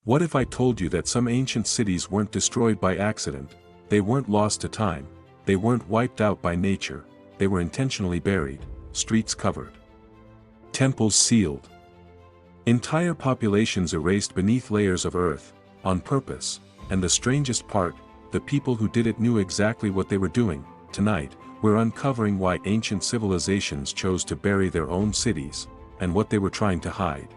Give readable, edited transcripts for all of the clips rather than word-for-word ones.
What if I told you that some ancient cities weren't destroyed by accident, they weren't lost to time, they weren't wiped out by nature, they were intentionally buried, streets covered, temples sealed, entire populations erased beneath layers of earth, on purpose, and the strangest part, the people who did it knew exactly what they were doing. Tonight, we're uncovering why ancient civilizations chose to bury their own cities, and what they were trying to hide.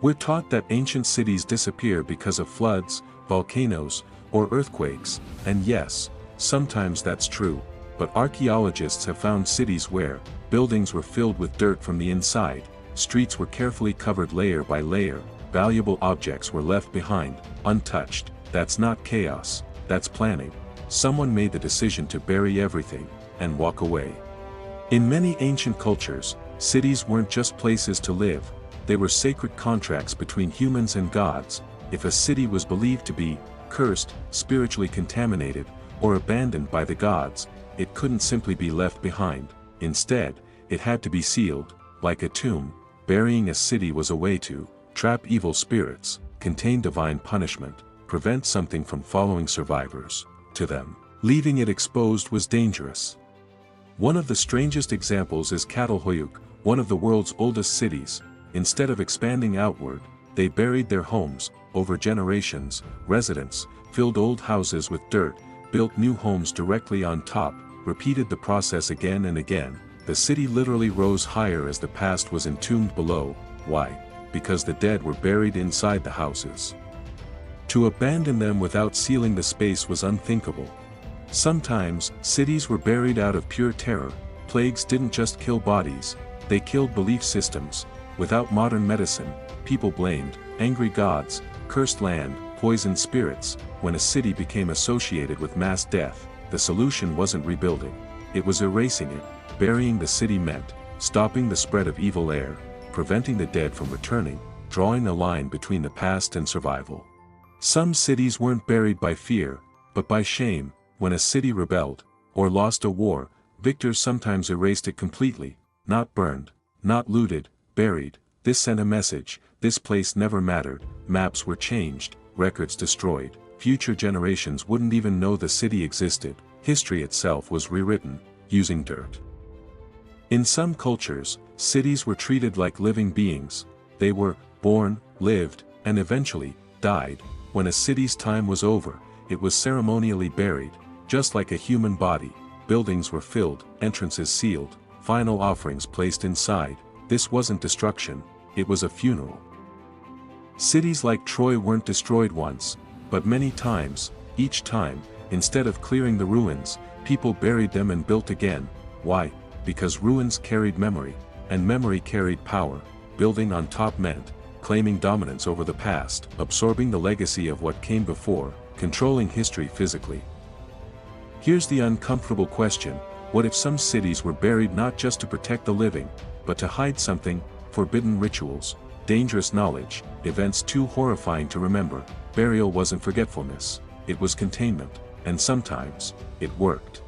We're taught that ancient cities disappear because of floods, volcanoes, or earthquakes, and yes, sometimes that's true, but archaeologists have found cities where buildings were filled with dirt from the inside, streets were carefully covered layer by layer, valuable objects were left behind, untouched. That's not chaos, that's planning. Someone made the decision to bury everything, and walk away. In many ancient cultures, cities weren't just places to live, they were sacred contracts between humans and gods. If a city was believed to be cursed, spiritually contaminated, or abandoned by the gods, it couldn't simply be left behind. Instead, it had to be sealed, like a tomb. Burying a city was a way to trap evil spirits, contain divine punishment, prevent something from following survivors. To them, leaving it exposed was dangerous. One of the strangest examples is Catalhoyuk, one of the world's oldest cities. Instead of expanding outward, they buried their homes. Over generations, residents filled old houses with dirt, built new homes directly on top, repeated the process again and again. The city literally rose higher as the past was entombed below. Why? Because the dead were buried inside the houses. To abandon them without sealing the space was unthinkable. Sometimes, cities were buried out of pure terror. Plagues didn't just kill bodies, they killed belief systems. Without modern medicine, people blamed angry gods, cursed land, poisoned spirits. When a city became associated with mass death, the solution wasn't rebuilding, it was erasing it. Burying the city meant stopping the spread of evil air, preventing the dead from returning, drawing a line between the past and survival. Some cities weren't buried by fear, but by shame. When a city rebelled, or lost a war, victors sometimes erased it completely, not burned, not looted, buried. This sent a message: this place never mattered. Maps were changed, records destroyed, future generations wouldn't even know the city existed. History itself was rewritten, using dirt. In some cultures, cities were treated like living beings. They were born, lived, and eventually died. When a city's time was over, it was ceremonially buried, just like a human body. Buildings were filled, entrances sealed, final offerings placed inside. This wasn't destruction, it was a funeral. Cities like Troy weren't destroyed once, but many times. Each time, instead of clearing the ruins, people buried them and built again. Why? Because ruins carried memory, and memory carried power. Building on top meant claiming dominance over the past, absorbing the legacy of what came before, controlling history physically. Here's the uncomfortable question: what if some cities were buried not just to protect the living, but to hide something? Forbidden rituals, dangerous knowledge, events too horrifying to remember. Burial wasn't forgetfulness, it was containment, and sometimes, it worked.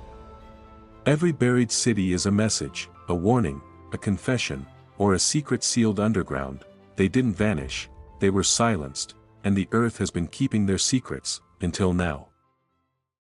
Every buried city is a message, a warning, a confession, or a secret sealed underground. They didn't vanish, they were silenced, and the earth has been keeping their secrets, until now.